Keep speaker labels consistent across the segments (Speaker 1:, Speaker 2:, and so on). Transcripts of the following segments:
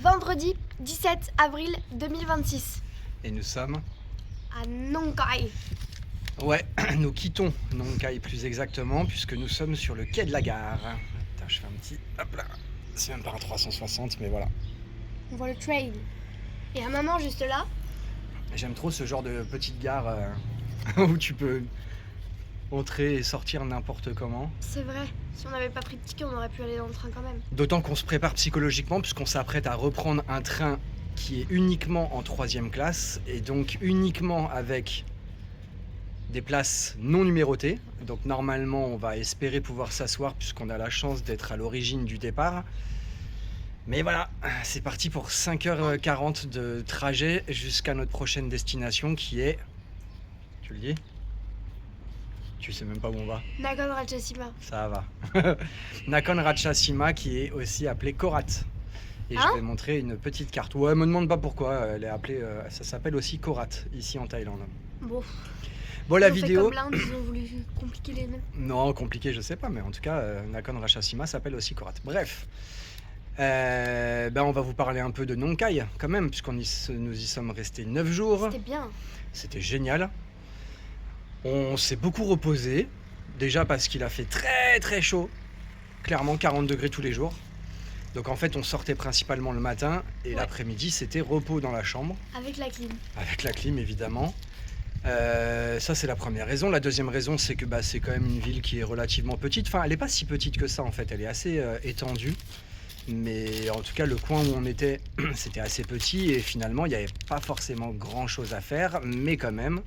Speaker 1: vendredi 17 avril 2026.
Speaker 2: Et nous sommes...
Speaker 1: À Nong Khai.
Speaker 2: Ouais, nous quittons Nong Khai plus exactement, puisque nous sommes sur le quai de la gare. Attends, je fais un petit... Hop là. C'est même pas un 360, mais voilà.
Speaker 1: On voit le train. Et un maman juste là.
Speaker 2: J'aime trop ce genre de petite gare où tu peux entrer et sortir n'importe comment.
Speaker 1: C'est vrai, si on n'avait pas pris de ticket, on aurait pu aller dans le train quand même.
Speaker 2: D'autant qu'on se prépare psychologiquement, puisqu'on s'apprête à reprendre un train qui est uniquement en 3e classe, et donc uniquement avec des places non numérotées. Donc normalement, on va espérer pouvoir s'asseoir, puisqu'on a la chance d'être à l'origine du départ. Mais voilà, c'est parti pour 5h40 de trajet jusqu'à notre prochaine destination qui est... Tu le dis ? Tu sais même pas où on va.
Speaker 1: Nakhon Ratchasima.
Speaker 2: Ça va. Nakhon Ratchasima qui est aussi appelé Korat. Et je vais montrer une petite carte. Ouais, me demande pas pourquoi, elle est appelée... ça s'appelle aussi Korat, ici en Thaïlande. Bon, la vidéo...
Speaker 1: Fait comme l'Inde, ils ont voulu compliquer les noms.
Speaker 2: Non, compliqué, je sais pas, mais en tout cas, Nakhon Ratchasima s'appelle aussi Korat. Bref. On va vous parler un peu de Nong Khai quand même, puisqu'on nous y sommes restés 9 jours.
Speaker 1: C'était bien.
Speaker 2: C'était génial. On s'est beaucoup reposé, déjà parce qu'il a fait très très chaud, clairement 40 degrés tous les jours. Donc en fait on sortait principalement le matin et l'après-midi c'était repos dans la chambre.
Speaker 1: Avec la clim.
Speaker 2: Avec la clim évidemment. Ça c'est la première raison. La deuxième raison c'est que c'est quand même une ville qui est relativement petite. Enfin elle n'est pas si petite que ça en fait, elle est assez étendue. Mais en tout cas le coin où on était c'était assez petit et finalement il n'y avait pas forcément grand chose à faire. Mais quand même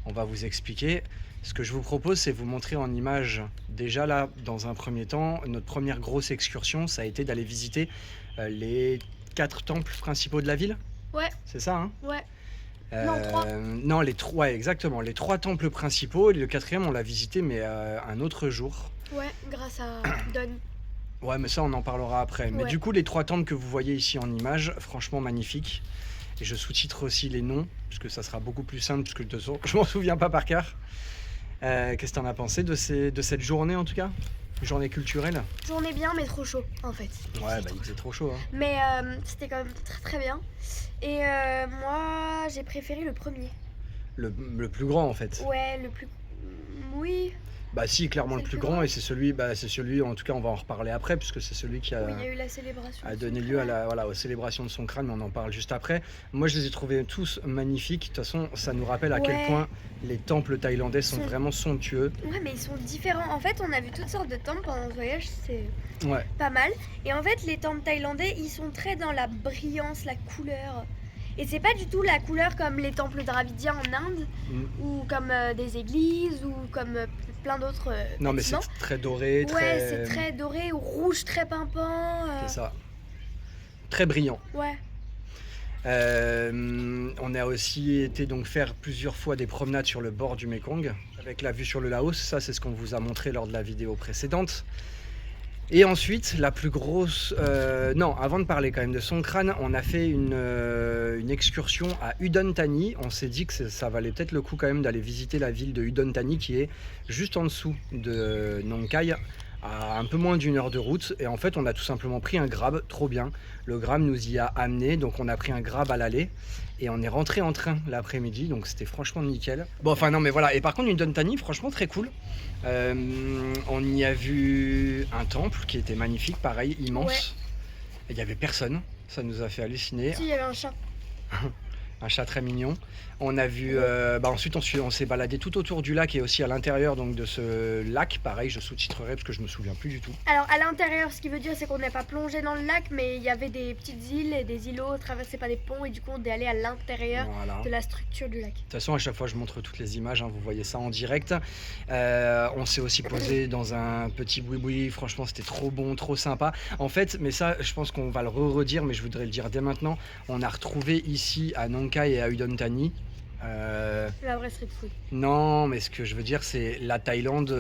Speaker 2: on va vous expliquer. Ce que je vous propose c'est vous montrer en image déjà là dans un premier temps. Notre première grosse excursion ça a été d'aller visiter les 4 temples principaux de la ville.
Speaker 1: Ouais.
Speaker 2: C'est ça hein?
Speaker 1: Ouais. Non, 3.
Speaker 2: Non, les 3, exactement. Les 3 temples principaux et le 4e on l'a visité mais un autre jour.
Speaker 1: Ouais, grâce à Don.
Speaker 2: Ouais, mais ça, on en parlera après. Mais du coup, les 3 temples que vous voyez ici en image, franchement magnifiques. Et je sous-titre aussi les noms, puisque ça sera beaucoup plus simple, puisque de toute façon, je m'en souviens pas par cœur. Qu'est-ce que t'en as pensé de cette journée, en tout cas? Journée culturelle?
Speaker 1: Journée bien, mais trop chaud, en fait.
Speaker 2: Ouais, il faisait trop chaud. Hein.
Speaker 1: Mais c'était quand même très très bien. Et moi, j'ai préféré le premier.
Speaker 2: Le plus grand, en fait?
Speaker 1: Ouais, le plus... Oui...
Speaker 2: Bah si, clairement le plus grand et c'est celui, en tout cas on va en reparler après puisque c'est celui qui a,
Speaker 1: il y a eu la célébration
Speaker 2: a donné lieu à aux célébrations de son crâne, mais on en parle juste après. Moi je les ai trouvés tous magnifiques, de toute façon ça nous rappelle à quel point les temples thaïlandais sont vraiment somptueux.
Speaker 1: Ouais mais ils sont différents, en fait on a vu toutes sortes de temples pendant ce voyage, c'est pas mal. Et en fait les temples thaïlandais ils sont très dans la brillance, la couleur. Et c'est pas du tout la couleur comme les temples dravidiens en Inde, ou comme des églises, ou comme plein d'autres
Speaker 2: non mais c'est très doré,
Speaker 1: ouais c'est très doré, ou rouge très pimpant.
Speaker 2: C'est ça. Très brillant.
Speaker 1: Ouais.
Speaker 2: On a aussi été donc faire plusieurs fois des promenades sur le bord du Mekong, avec la vue sur le Laos, ça c'est ce qu'on vous a montré lors de la vidéo précédente. Et ensuite, la plus grosse... non, avant de parler quand même de Songkran, on a fait une excursion à Udon Thani. On s'est dit que ça valait peut-être le coup quand même d'aller visiter la ville de Udon Thani qui est juste en dessous de Nong Khai, à un peu moins d'1 heure de route. Et en fait, on a tout simplement pris un Grab, trop bien. Le Grab nous y a amené, donc on a pris un Grab à l'aller. Et on est rentré en train l'après-midi, donc c'était franchement nickel. Bon, enfin non, mais voilà. Et par contre, Udon Thani, franchement très cool. On y a vu un temple qui était magnifique, pareil, immense. Et il n'y avait personne, ça nous a fait halluciner.
Speaker 1: Si, il y avait un chat.
Speaker 2: Un chat très mignon. On a vu, ensuite on s'est baladé tout autour du lac et aussi à l'intérieur donc de ce lac. Pareil, je sous-titrerai parce que je me souviens plus du tout.
Speaker 1: Alors à l'intérieur, ce qui veut dire c'est qu'on n'est pas plongé dans le lac, mais il y avait des petites îles et des îlots traversés par des ponts et du coup on est allé à l'intérieur de la structure du lac. De
Speaker 2: toute façon, à chaque fois je montre toutes les images, hein, vous voyez ça en direct. On s'est aussi posé dans un petit boui-boui, franchement c'était trop bon, trop sympa. En fait, mais ça je pense qu'on va le redire, mais je voudrais le dire dès maintenant, on a retrouvé ici à Nong Khai et à Udon Thani
Speaker 1: la vraie street food.
Speaker 2: Non, mais ce que je veux dire, c'est la Thaïlande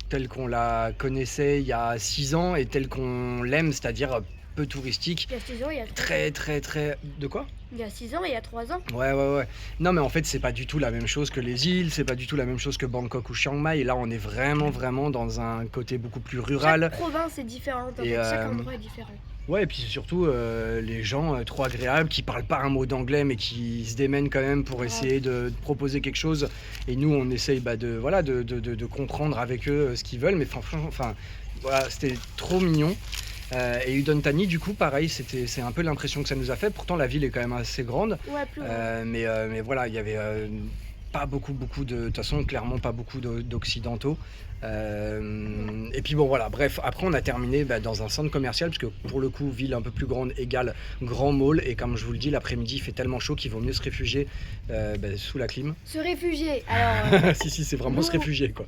Speaker 2: telle qu'on la connaissait il y a 6 ans et telle qu'on l'aime, c'est-à-dire peu touristique.
Speaker 1: Il y a 6 ans, il y a 3 ans.
Speaker 2: Très... De quoi?
Speaker 1: Il y a 6 ans et il y a 3 ans.
Speaker 2: Ouais. Non, mais en fait, c'est pas du tout la même chose que les îles, c'est pas du tout la même chose que Bangkok ou Chiang Mai. Et là, on est vraiment dans un côté beaucoup plus rural.
Speaker 1: Chaque province est différente, en fait. Chaque endroit est différent.
Speaker 2: Ouais, et puis surtout les gens trop agréables qui parlent pas un mot d'anglais mais qui se démènent quand même pour essayer de proposer quelque chose. Et nous, on essaye de comprendre avec eux ce qu'ils veulent. Mais franchement, voilà, c'était trop mignon. Et Udon Thani, du coup, pareil, c'est un peu l'impression que ça nous a fait. Pourtant, la ville est quand même assez grande.
Speaker 1: Ouais, plus
Speaker 2: Mais voilà, il y avait pas beaucoup de toute façon, clairement pas beaucoup d'occidentaux. Et puis bon, voilà, bref, après on a terminé dans un centre commercial, parce que pour le coup, ville un peu plus grande égale grand mall. Et comme je vous le dis, l'après-midi, il fait tellement chaud qu'il vaut mieux se réfugier sous la clim.
Speaker 1: Se réfugier, alors...
Speaker 2: Si, c'est vraiment se réfugier, quoi.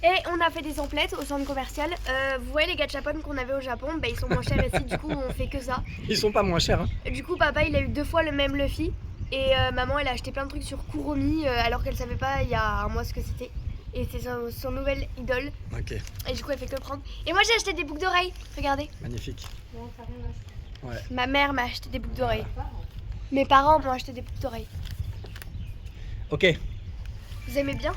Speaker 1: Et on a fait des emplettes au centre commercial. Vous voyez les gachapon qu'on avait au Japon, ils sont moins chers ici, du coup on fait que ça.
Speaker 2: Ils sont pas moins chers, hein.
Speaker 1: Du coup papa il a eu 2 fois le même Luffy. Et maman elle a acheté plein de trucs sur Kuromi alors qu'elle savait pas il y a un mois ce que c'était. Et c'est son nouvelle idole.
Speaker 2: Ok.
Speaker 1: Et du coup elle fait que le prendre. Et moi j'ai acheté des boucles d'oreilles, regardez.
Speaker 2: Magnifique. Ouais.
Speaker 1: Ma mère m'a acheté des boucles d'oreilles. Mes parents m'ont acheté des boucles d'oreilles.
Speaker 2: Ok.
Speaker 1: Vous aimez bien?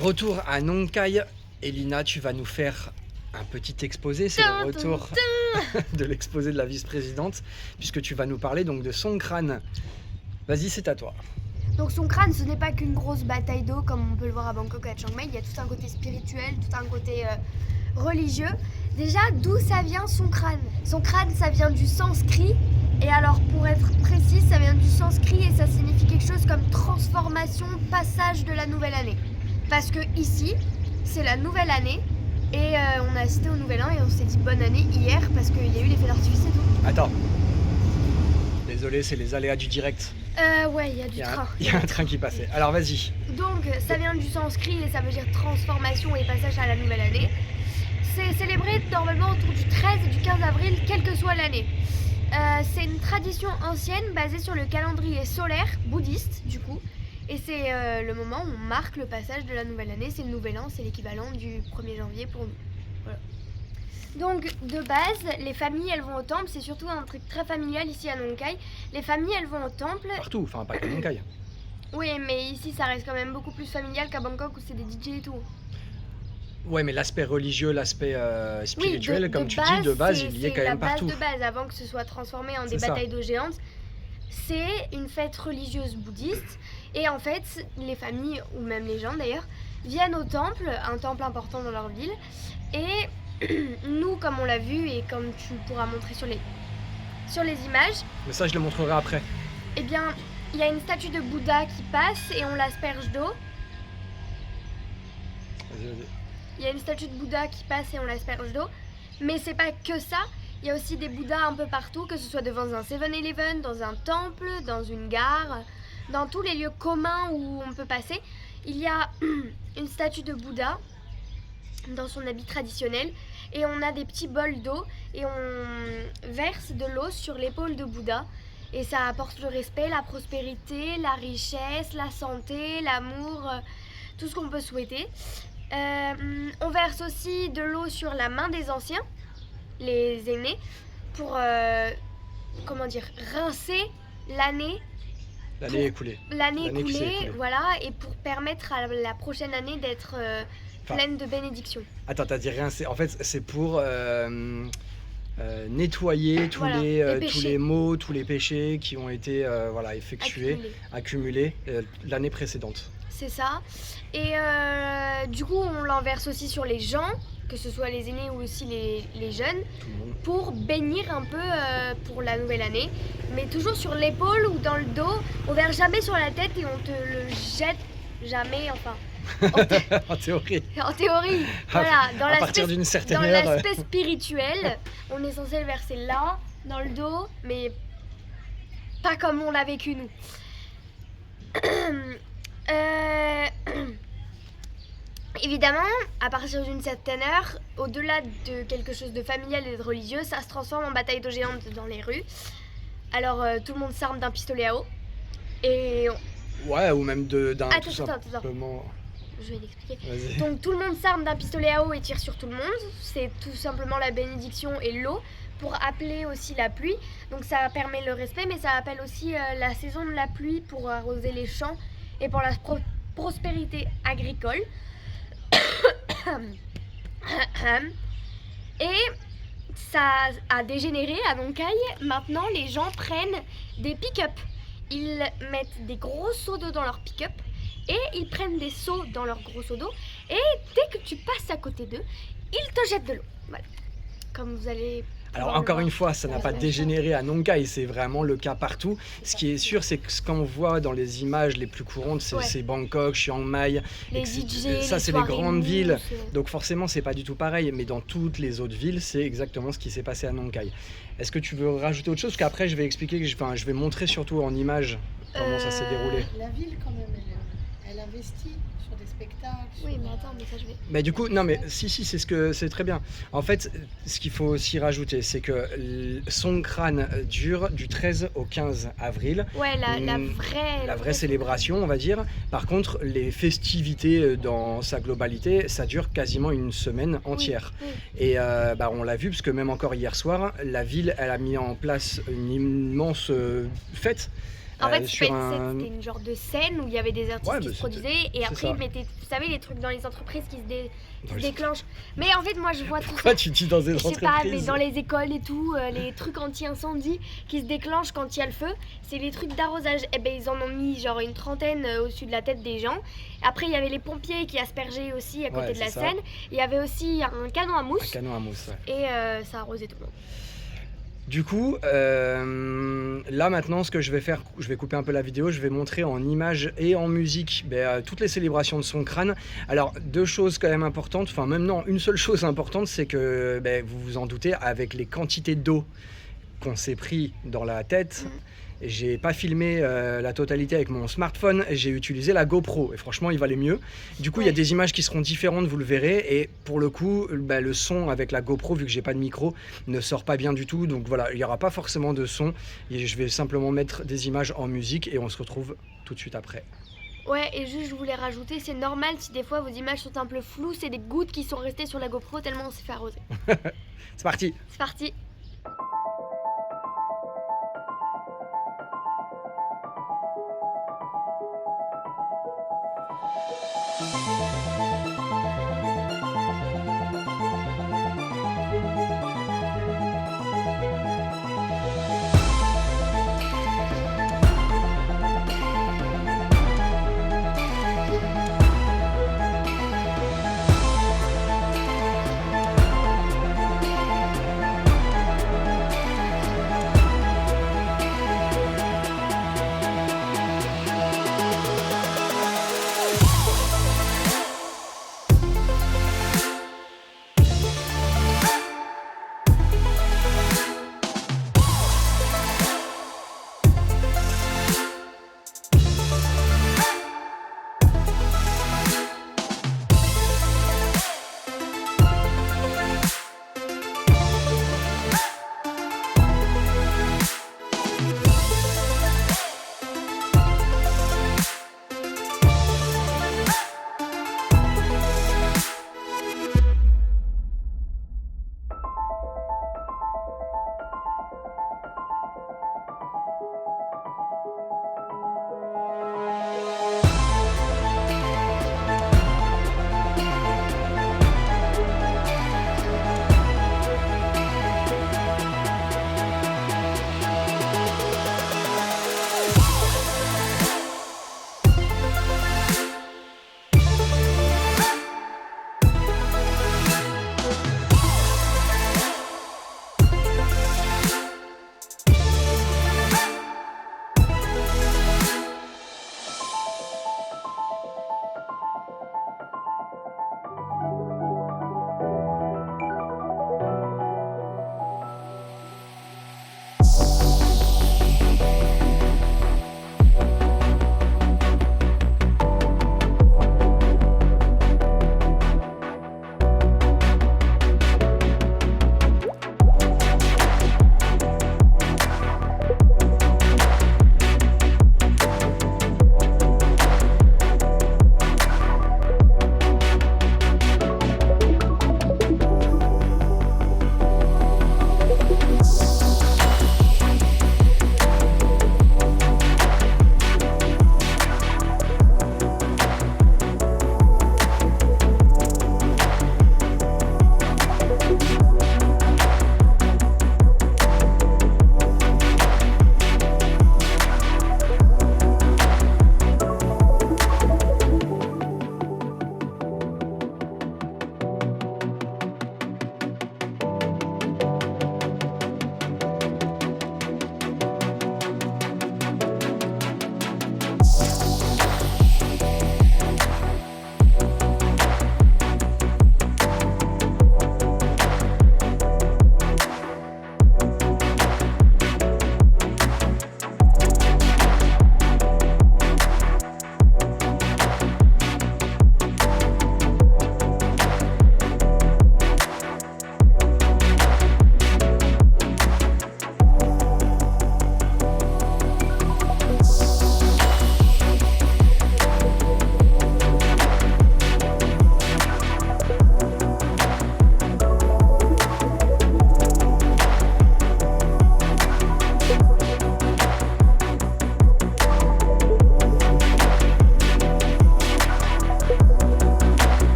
Speaker 2: Retour à Nong Khai. Elina, tu vas nous faire un petit exposé. C'est le retour de l'exposé de la vice-présidente, puisque tu vas nous parler donc de Songkran. Vas-y, c'est à toi.
Speaker 1: Donc Songkran, ce n'est pas qu'une grosse bataille d'eau comme on peut le voir à Bangkok ou à Chiang Mai. Il y a tout un côté spirituel, tout un côté religieux. Déjà, d'où ça vient Songkran? Songkran, ça vient du sanskrit. Et alors, pour être précis, ça vient du sanskrit et ça signifie quelque chose comme transformation, passage de la nouvelle année. Parce que ici, c'est la nouvelle année et on a assisté au nouvel an et on s'est dit bonne année hier parce qu'il y a eu les feux d'artifice et tout.
Speaker 2: Attends. Désolé, c'est les aléas du direct.
Speaker 1: Ouais, il y a du train.
Speaker 2: Il y a un train qui passait. Alors vas-y.
Speaker 1: Donc, ça vient du sanskrit et ça veut dire transformation et passage à la nouvelle année. C'est célébré normalement autour du 13 et du 15 avril, quelle que soit l'année. C'est une tradition ancienne basée sur le calendrier solaire bouddhiste du coup. Et c'est le moment où on marque le passage de la nouvelle année, c'est le nouvel an, c'est l'équivalent du 1er janvier pour nous. Voilà. Donc de base, les familles elles vont au temple, c'est surtout un truc très familial ici à Nong Khai. Les familles elles vont au temple.
Speaker 2: Partout, enfin pas que Nong Khai.
Speaker 1: Oui, mais ici ça reste quand même beaucoup plus familial qu'à Bangkok où c'est des DJ et tout.
Speaker 2: Ouais, mais l'aspect religieux, l'aspect spirituel, comme tu dis, de base, il y est quand même partout.
Speaker 1: C'est la base de base, avant que ce soit transformé en des batailles d'eau géantes. C'est une fête religieuse bouddhiste. Et en fait, les familles, ou même les gens d'ailleurs, viennent au temple, un temple important dans leur ville. Et nous, comme on l'a vu et comme tu pourras montrer sur les images...
Speaker 2: Mais ça, je le montrerai après.
Speaker 1: Eh bien, il y a une statue de Bouddha qui passe et on l'asperge d'eau.
Speaker 2: Vas-y.
Speaker 1: Il y a une statue de Bouddha qui passe et on l'asperge d'eau. Mais c'est pas que ça. Il y a aussi des Bouddhas un peu partout, que ce soit devant un 7-Eleven, dans un temple, dans une gare, dans tous les lieux communs où on peut passer. Il y a une statue de Bouddha dans son habit traditionnel et on a des petits bols d'eau et on verse de l'eau sur l'épaule de Bouddha. Et ça apporte le respect, la prospérité, la richesse, la santé, l'amour, tout ce qu'on peut souhaiter. On verse aussi de l'eau sur la main des anciens, les aînés, pour rincer l'année
Speaker 2: écoulée.
Speaker 1: L'année écoulée, voilà, et pour permettre à la prochaine année d'être pleine de bénédictions.
Speaker 2: Attends, t'as dit rincer. En fait, c'est pour nettoyer tous les maux, tous les péchés qui ont été effectués, accumulés l'année précédente.
Speaker 1: C'est ça. Et du coup, on l'enverse aussi sur les gens, que ce soit les aînés ou aussi les jeunes, pour bénir un peu pour la nouvelle année. Mais toujours sur l'épaule ou dans le dos. On verse jamais sur la tête et on te le jette jamais, enfin...
Speaker 2: En théorie.
Speaker 1: En théorie, voilà.
Speaker 2: À partir d'une certaine heure.
Speaker 1: Dans l'aspect spirituel, on est censé le verser là, dans le dos, mais pas comme on l'a vécu nous. Évidemment, à partir d'une certaine heure, au-delà de quelque chose de familial et de religieux, ça se transforme en bataille d'eau géante dans les rues. Alors tout le monde s'arme d'un pistolet à eau. Et...
Speaker 2: Ouais, ou même d'un
Speaker 1: Attends.
Speaker 2: simplement...
Speaker 1: Je vais l'expliquer.
Speaker 2: Vas-y.
Speaker 1: Donc tout le monde s'arme d'un pistolet à eau et tire sur tout le monde. C'est tout simplement la bénédiction et l'eau pour appeler aussi la pluie. Donc ça permet le respect, mais ça appelle aussi la saison de la pluie pour arroser les champs et pour la prospérité agricole. Et ça a dégénéré à Nonkai. Maintenant, les gens prennent des pick-up. Ils mettent des gros seaux d'eau dans leur pick-up et ils prennent des seaux dans leur gros seaux d'eau. Et dès que tu passes à côté d'eux, ils te jettent de l'eau. Voilà. Comme vous allez...
Speaker 2: Alors encore une fois, ça n'a pas dégénéré à Nonkai, c'est vraiment le cas partout. Ce qui est sûr, c'est que ce qu'on voit dans les images les plus courantes, c'est Bangkok, Chiang Mai,
Speaker 1: les DJ,
Speaker 2: ça c'est les grandes villes. Donc forcément, c'est pas du tout pareil, mais dans toutes les autres villes, c'est exactement ce qui s'est passé à Nonkai. Est-ce que tu veux rajouter autre chose? Parce qu'après, je vais expliquer, je vais montrer surtout en images comment ça s'est déroulé.
Speaker 3: La ville, quand même, elle investit sur des spectacles.
Speaker 1: Oui, mais attends, mais ça je vais...
Speaker 2: Mais du coup, non mais si, c'est très bien. En fait, ce qu'il faut aussi rajouter, c'est que Songkran dure du 13 au 15 avril.
Speaker 1: Ouais,
Speaker 2: la vraie célébration, on va dire. Par contre, les festivités dans sa globalité, ça dure quasiment une semaine entière.
Speaker 1: Oui.
Speaker 2: Et on l'a vu, parce que même encore hier soir, la ville, elle a mis en place une immense fête.
Speaker 1: En fait, c'était une genre de scène où il y avait des artistes qui se produisaient et après ils mettaient, vous savez, les trucs dans les entreprises qui se déclenchent. Mais en fait, moi je vois tout ça.
Speaker 2: Pourquoi tu dis dans des entreprises?
Speaker 1: Je sais pas, mais dans les écoles et tout, les trucs anti-incendie qui se déclenchent quand il y a le feu, c'est les trucs d'arrosage. Et ben ils en ont mis genre une trentaine au-dessus de la tête des gens. Après, il y avait les pompiers qui aspergeaient aussi à côté de la scène. Il y avait aussi un canon à mousse. Et ça arrosait tout le monde.
Speaker 2: Du coup, là maintenant, ce que je vais faire, je vais couper un peu la vidéo, je vais montrer en images et en musique toutes les célébrations de Songkran. Alors, deux choses quand même importantes, enfin même non, une seule chose importante, c'est que vous vous en doutez, avec les quantités d'eau qu'on s'est pris dans la tête, j'ai pas filmé la totalité avec mon smartphone, j'ai utilisé la GoPro et franchement il valait mieux. Du coup il y a des images qui seront différentes, vous le verrez, et pour le coup le son avec la GoPro, vu que j'ai pas de micro, ne sort pas bien du tout, donc voilà, il n'y aura pas forcément de son et je vais simplement mettre des images en musique et on se retrouve tout de suite après.
Speaker 1: Ouais, et juste je voulais rajouter, c'est normal si des fois vos images sont un peu floues, c'est des gouttes qui sont restées sur la GoPro tellement on s'est fait arroser.
Speaker 2: C'est parti.
Speaker 1: C'est parti.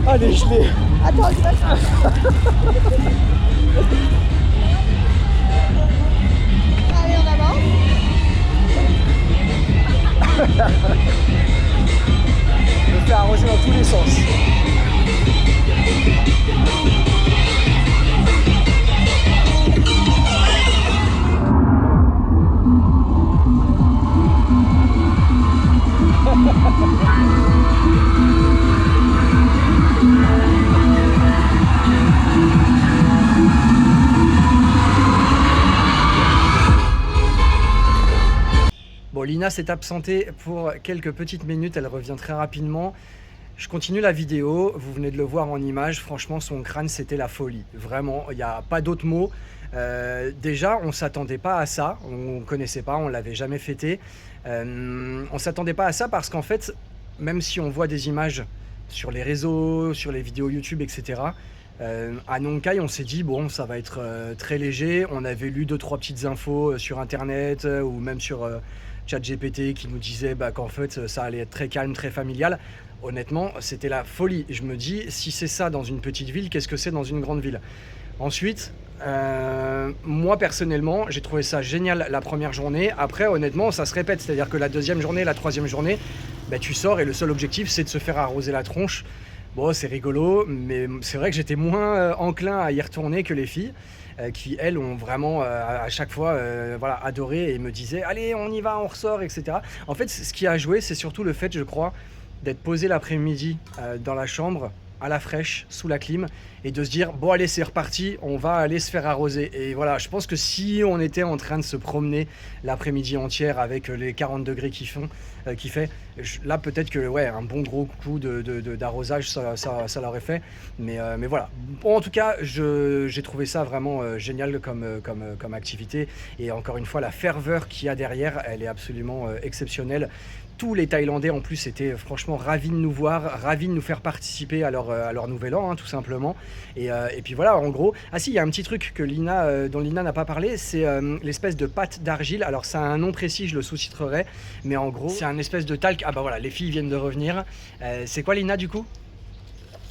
Speaker 2: Allez, je l'ai.
Speaker 1: Attends, je passe. Allez, on avance.
Speaker 2: Je me fais arroser dans tous les sens. Bon, Lina s'est absentée pour quelques petites minutes, elle revient très rapidement. Je continue la vidéo, vous venez de le voir en image, franchement son crâne c'était la folie, vraiment, il n'y a pas d'autre mot. Déjà on ne s'attendait pas à ça, on ne connaissait pas, on ne l'avait jamais fêté. On ne s'attendait pas à ça parce qu'en fait, même si on voit des images sur les réseaux, sur les vidéos YouTube, etc., à Nong Khai on s'est dit bon ça va être très léger, on avait lu 2-3 petites infos sur internet ou même sur ChatGPT qui nous disait qu'en fait ça allait être très calme, très familial. Honnêtement, c'était la folie. Je me dis, si c'est ça dans une petite ville, qu'est-ce que c'est dans une grande ville? Ensuite, moi personnellement, j'ai trouvé ça génial la première journée. Après, honnêtement, ça se répète. C'est-à-dire que la deuxième journée, la troisième journée, tu sors et le seul objectif, c'est de se faire arroser la tronche. Bon, c'est rigolo, mais c'est vrai que j'étais moins enclin à y retourner que les filles. Qui elles ont vraiment à chaque fois voilà, adoré et me disaient allez on y va, on ressort, etc. En fait ce qui a joué c'est surtout le fait je crois d'être posé l'après-midi dans la chambre à la fraîche sous la clim et de se dire bon allez c'est reparti, on va aller se faire arroser. Et voilà, je pense que si on était en train de se promener l'après-midi entière avec les 40 degrés qui fait, là peut-être que ouais, un bon gros coup d'arrosage ça l'aurait fait, mais voilà. Bon, en tout cas j'ai trouvé ça vraiment génial comme activité et encore une fois la ferveur qu'il y a derrière elle est absolument exceptionnelle. Tous les Thaïlandais en plus étaient franchement ravis de nous voir, ravis de nous faire participer à leur nouvel an, hein, tout simplement. Et puis voilà, en gros. Ah si, il y a un petit truc que dont Lina n'a pas parlé, c'est l'espèce de pâte d'argile. Alors ça a un nom précis, je le sous-titrerai, mais en gros, c'est un espèce de talc. Ah bah voilà, les filles viennent de revenir. C'est quoi Lina du coup ?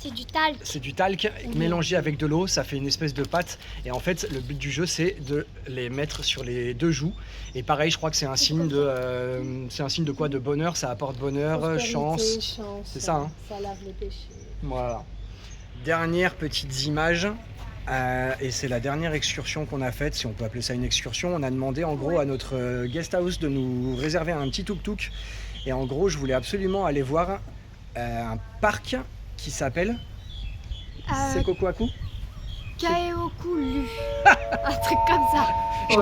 Speaker 1: C'est du talc.
Speaker 2: C'est du talc mélangé avec de l'eau, ça fait une espèce de pâte. Et en fait, le but du jeu, c'est de les mettre sur les deux joues. Et pareil, je crois que c'est un signe de quoi? De bonheur, ça apporte bonheur, chance. C'est ça, hein?
Speaker 3: Ça lave les péchés.
Speaker 2: Voilà. Dernière petite image. Et c'est la dernière excursion qu'on a faite, si on peut appeler ça une excursion. On a demandé en gros à notre guest house de nous réserver un petit tuk-tuk. Et en gros, je voulais absolument aller voir un parc qui s'appelle Sekokuaku
Speaker 1: Kaeokulu. Un truc comme ça.
Speaker 2: Je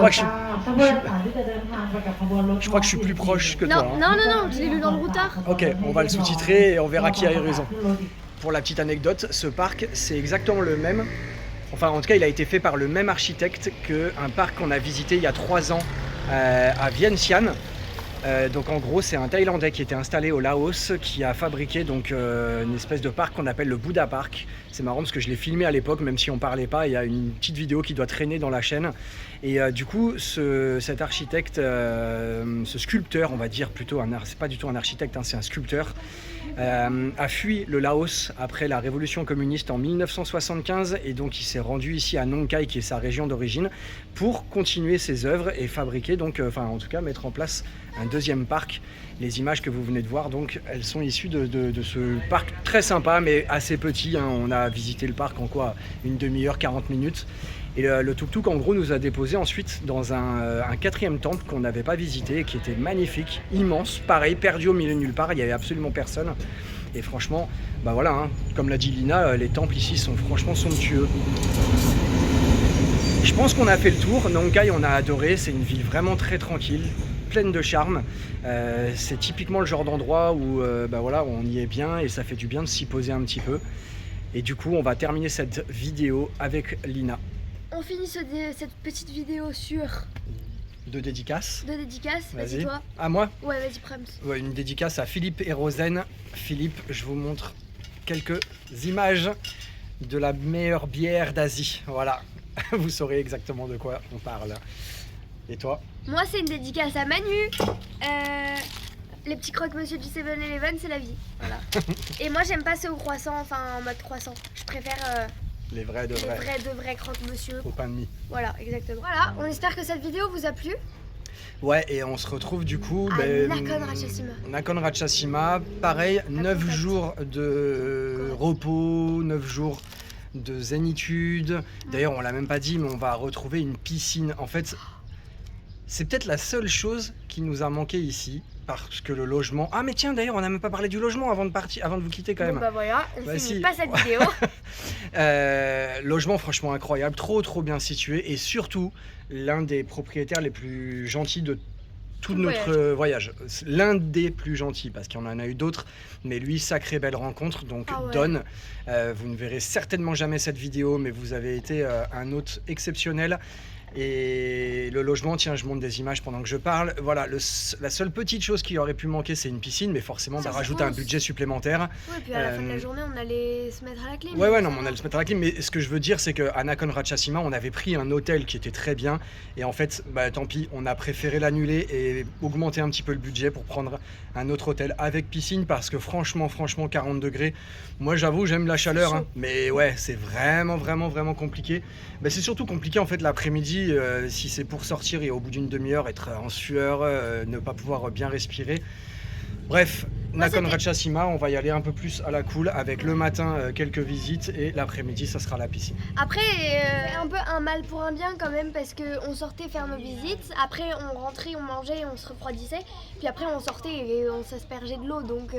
Speaker 2: crois que je suis plus proche que toi.
Speaker 1: Non, je l'ai lu dans le routard.
Speaker 2: Ok, on va le sous-titrer et on verra qui a eu raison. Pour la petite anecdote, ce parc, c'est exactement le même. Enfin, en tout cas, il a été fait par le même architecte qu'un parc qu'on a visité il y a 3 ans à Vientiane. Donc en gros c'est un Thaïlandais qui était installé au Laos qui a fabriqué donc une espèce de parc qu'on appelle le Buddha Park. C'est marrant parce que je l'ai filmé à l'époque même si on parlait pas, il y a une petite vidéo qui doit traîner dans la chaîne. Et du coup cet architecte, ce sculpteur on va dire plutôt, c'est pas du tout un architecte, hein, c'est un sculpteur, a fui le Laos après la révolution communiste en 1975 et donc il s'est rendu ici à Nong Khai qui est sa région d'origine pour continuer ses œuvres et fabriquer donc, en tout cas mettre en place un deuxième parc. Les images que vous venez de voir donc elles sont issues de ce parc très sympa mais assez petit, hein. On a visité le parc en quoi, une demi-heure, 40 minutes. Et le tuk-tuk en gros nous a déposé ensuite dans un 4e temple qu'on n'avait pas visité, qui était magnifique, immense, pareil, perdu au milieu de nulle part, il n'y avait absolument personne. Et franchement, bah voilà, hein, comme l'a dit Lina, les temples ici sont franchement somptueux. Je pense qu'on a fait le tour. Nong Khai on a adoré, c'est une ville vraiment très tranquille, pleine de charme. C'est typiquement le genre d'endroit où voilà, on y est bien et ça fait du bien de s'y poser un petit peu. Et du coup on va terminer cette vidéo avec Lina.
Speaker 1: On finit cette petite vidéo sur...
Speaker 2: De dédicace.
Speaker 1: Vas-y toi.
Speaker 2: À moi?
Speaker 1: Ouais, vas-y Prams.
Speaker 2: Ouais, une dédicace à Philippe et Rosen. Philippe, je vous montre quelques images de la meilleure bière d'Asie. Voilà, vous saurez exactement de quoi on parle. Et toi?
Speaker 1: Moi c'est une dédicace à Manu. les petits croque-monsieur du 7-Eleven, c'est la vie. Voilà. Et moi, j'aime pas ceux au croissant, enfin en mode croissant. Je préfère
Speaker 2: les vrais de vrais
Speaker 1: croque-monsieur.
Speaker 2: au pain de mie.
Speaker 1: Voilà, exactement. Voilà, on espère que cette vidéo vous a plu.
Speaker 2: Ouais, et on se retrouve du coup
Speaker 1: à Nakhon Ratchasima.
Speaker 2: Nakhon Ratchasima, pareil, 9 jours de repos, 9 jours de zénitude. D'ailleurs, on l'a même pas dit, mais on va retrouver une piscine. En fait, c'est peut-être la seule chose qui nous a manqué ici, parce que le logement... Ah mais tiens, d'ailleurs, on n'a même pas parlé du logement avant de partir, avant de vous quitter quand même.
Speaker 1: Bon bah voilà, on finit pas cette vidéo.
Speaker 2: Logement franchement incroyable, trop bien situé, et surtout l'un des propriétaires les plus gentils de tout notre voyage. L'un des plus gentils, parce qu'il y en a eu d'autres, mais lui, sacrée belle rencontre. Donc Don, vous ne verrez certainement jamais cette vidéo, mais vous avez été un hôte exceptionnel. Et le logement, tiens, je montre des images pendant que je parle. Voilà, la seule petite chose qui aurait pu manquer, c'est une piscine, mais forcément, ça rajoute un budget supplémentaire.
Speaker 1: Oui, puis à la fin de la journée, on allait se mettre à la clim.
Speaker 2: Ouais, non, on allait se mettre à la clim. Mais ce que je veux dire, c'est qu'à Nakhon Ratchasima, on avait pris un hôtel qui était très bien. Et en fait, bah, tant pis, on a préféré l'annuler et augmenter un petit peu le budget pour prendre un autre hôtel avec piscine. Parce que franchement, 40 degrés, moi j'avoue, j'aime la chaleur. Hein, mais ouais, c'est vraiment compliqué. Bah, c'est surtout compliqué en fait l'après-midi. Si c'est pour sortir et au bout d'une demi-heure être en sueur, ne pas pouvoir bien respirer. Bref, Nakhon Ratchasima, on va y aller un peu plus à la cool avec le matin quelques visites et l'après-midi ça sera la piscine.
Speaker 1: Après un peu un mal pour un bien quand même parce qu'on sortait faire nos visites, après on rentrait, on mangeait, on se refroidissait, puis après on sortait et on s'aspergeait de l'eau donc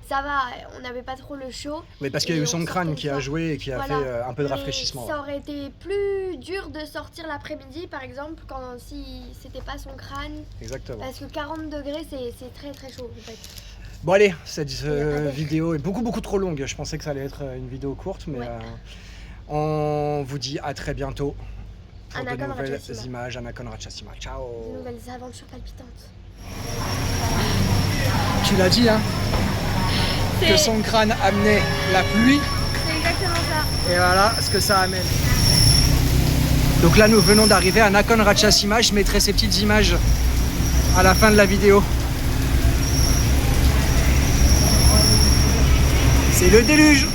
Speaker 1: ça va, on n'avait pas trop le chaud.
Speaker 2: Mais parce qu'il y a eu Songkran qui a joué et qui a fait un peu de rafraîchissement.
Speaker 1: Ça aurait été plus dur de sortir l'après-midi par exemple si c'était pas Songkran. Exactement. Parce que 40 degrés c'est très chaud en fait.
Speaker 2: Bon allez, cette vidéo est beaucoup trop longue, je pensais que ça allait être une vidéo courte, mais on vous dit à très bientôt pour de nouvelles images à Nakhon Ratchasima. Ciao.
Speaker 1: De nouvelles aventures palpitantes.
Speaker 2: Tu l'as dit, hein, que Songkran amenait la pluie.
Speaker 1: C'est exactement ça.
Speaker 2: Et voilà ce que ça amène. Donc là, nous venons d'arriver à Nakhon Ratchasima. Je mettrai ces petites images à la fin de la vidéo. C'est le déluge.